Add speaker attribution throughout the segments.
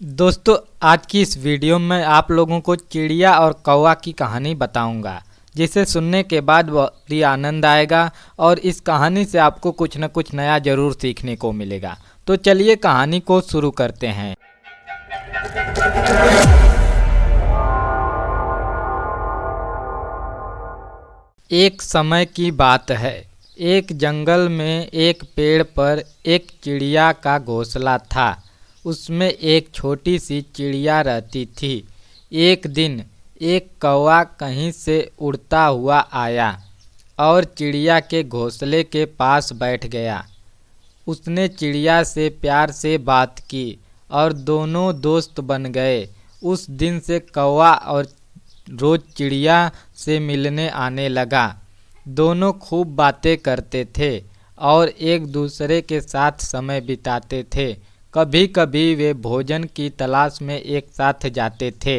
Speaker 1: दोस्तों, आज की इस वीडियो में आप लोगों को चिड़िया और कौवा की कहानी बताऊंगा, जिसे सुनने के बाद बहुत ही आनंद आएगा और इस कहानी से आपको कुछ न कुछ नया ज़रूर सीखने को मिलेगा। तो चलिए कहानी को शुरू करते हैं। एक समय की बात है। एक जंगल में एक पेड़ पर एक चिड़िया का घोंसला था। उसमें एक छोटी सी चिड़िया रहती थी। एक दिन एक कौवा कहीं से उड़ता हुआ आया और चिड़िया के घोंसले के पास बैठ गया। उसने चिड़िया से प्यार से बात की और दोनों दोस्त बन गए। उस दिन से कौवा और रोज चिड़िया से मिलने आने लगा। दोनों खूब बातें करते थे और एक दूसरे के साथ समय बिताते थे। कभी कभी वे भोजन की तलाश में एक साथ जाते थे।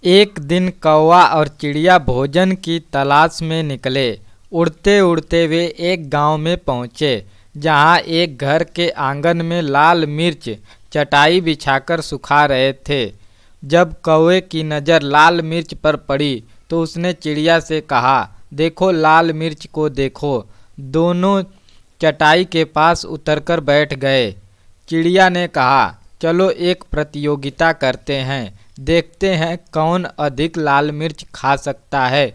Speaker 1: एक दिन कौवा और चिड़िया भोजन की तलाश में निकले। उड़ते उड़ते वे एक गांव में पहुंचे, जहां एक घर के आंगन में लाल मिर्च चटाई बिछाकर सुखा रहे थे। जब कौवे की नज़र लाल मिर्च पर पड़ी तो उसने चिड़िया से कहा, देखो लाल मिर्च को देखो। दोनों चटाई के पास उतरकर बैठ गए। चिड़िया ने कहा, चलो एक प्रतियोगिता करते हैं, देखते हैं कौन अधिक लाल मिर्च खा सकता है।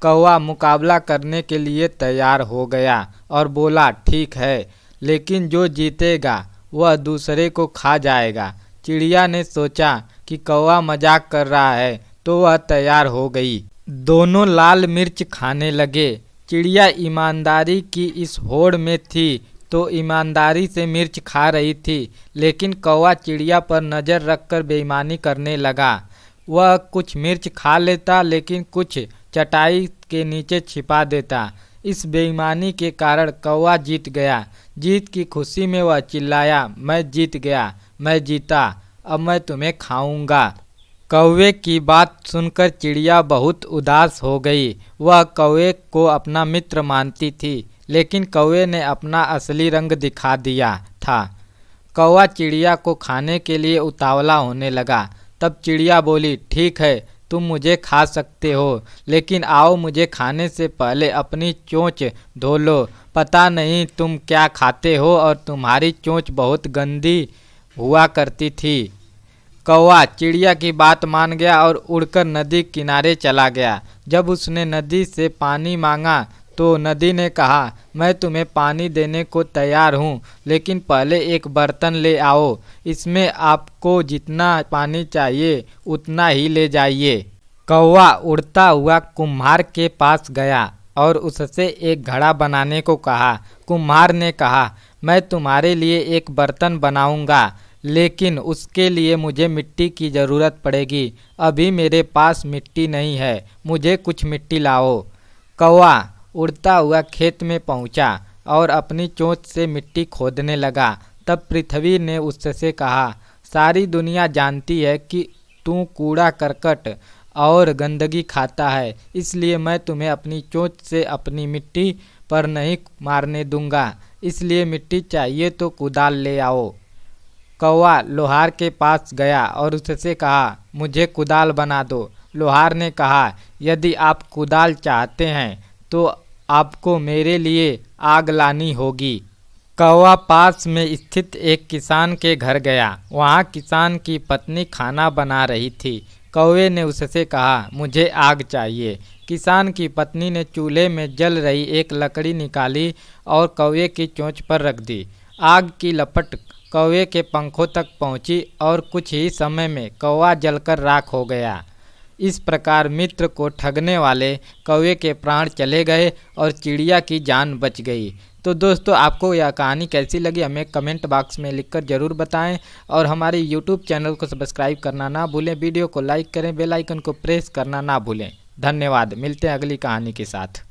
Speaker 1: कौवा मुकाबला करने के लिए तैयार हो गया और बोला, ठीक है, लेकिन जो जीतेगा वह दूसरे को खा जाएगा। चिड़िया ने सोचा कि कौवा मजाक कर रहा है, तो वह तैयार हो गई। दोनों लाल मिर्च खाने लगे। चिड़िया ईमानदारी की इस होड़ में थी तो ईमानदारी से मिर्च खा रही थी, लेकिन कौवा चिड़िया पर नज़र रखकर बेईमानी करने लगा। वह कुछ मिर्च खा लेता, लेकिन कुछ चटाई के नीचे छिपा देता। इस बेईमानी के कारण कौवा जीत गया। जीत की खुशी में वह चिल्लाया, मैं जीत गया, मैं जीता, अब मैं तुम्हें खाऊंगा। कौवे की बात सुनकर चिड़िया बहुत उदास हो गई। वह कौवे को अपना मित्र मानती थी, लेकिन कौवे ने अपना असली रंग दिखा दिया था। कौवा चिड़िया को खाने के लिए उतावला होने लगा। तब चिड़िया बोली, ठीक है, तुम मुझे खा सकते हो, लेकिन आओ मुझे खाने से पहले अपनी चोंच धो लो। पता नहीं तुम क्या खाते हो और तुम्हारी चोंच बहुत गंदी हुआ करती थी। कौवा चिड़िया की बात मान गया और उड़कर नदी किनारे चला गया। जब उसने नदी से पानी मांगा तो नदी ने कहा, मैं तुम्हें पानी देने को तैयार हूँ, लेकिन पहले एक बर्तन ले आओ। इसमें आपको जितना पानी चाहिए उतना ही ले जाइए। कौवा उड़ता हुआ कुम्हार के पास गया और उससे एक घड़ा बनाने को कहा। कुम्हार ने कहा, मैं तुम्हारे लिए एक बर्तन बनाऊंगा, लेकिन उसके लिए मुझे मिट्टी की ज़रूरत पड़ेगी। अभी मेरे पास मिट्टी नहीं है, मुझे कुछ मिट्टी लाओ। कौवा उड़ता हुआ खेत में पहुंचा और अपनी चोंच से मिट्टी खोदने लगा। तब पृथ्वी ने उससे कहा, सारी दुनिया जानती है कि तू कूड़ा करकट और गंदगी खाता है, इसलिए मैं तुम्हें अपनी चोंच से अपनी मिट्टी पर नहीं मारने दूंगा। इसलिए मिट्टी चाहिए तो कुदाल ले आओ। कौवा लोहार के पास गया और उससे कहा, मुझे कुदाल बना दो। लोहार ने कहा, यदि आप कुदाल चाहते हैं तो आपको मेरे लिए आग लानी होगी। कौवा पास में स्थित एक किसान के घर गया। वहाँ किसान की पत्नी खाना बना रही थी। कौवे ने उससे कहा, मुझे आग चाहिए। किसान की पत्नी ने चूल्हे में जल रही एक लकड़ी निकाली और कौवे की चोंच पर रख दी। आग की लपट कौवे के पंखों तक पहुंची और कुछ ही समय में कौवा जलकर राख हो गया। इस प्रकार मित्र को ठगने वाले कौवे के प्राण चले गए और चिड़िया की जान बच गई। तो दोस्तों, आपको यह कहानी कैसी लगी हमें कमेंट बॉक्स में लिखकर ज़रूर बताएं और हमारे यूट्यूब चैनल को सब्सक्राइब करना ना भूलें। वीडियो को लाइक करें, बेल आइकन को प्रेस करना ना भूलें। धन्यवाद। मिलते हैं अगली कहानी के साथ।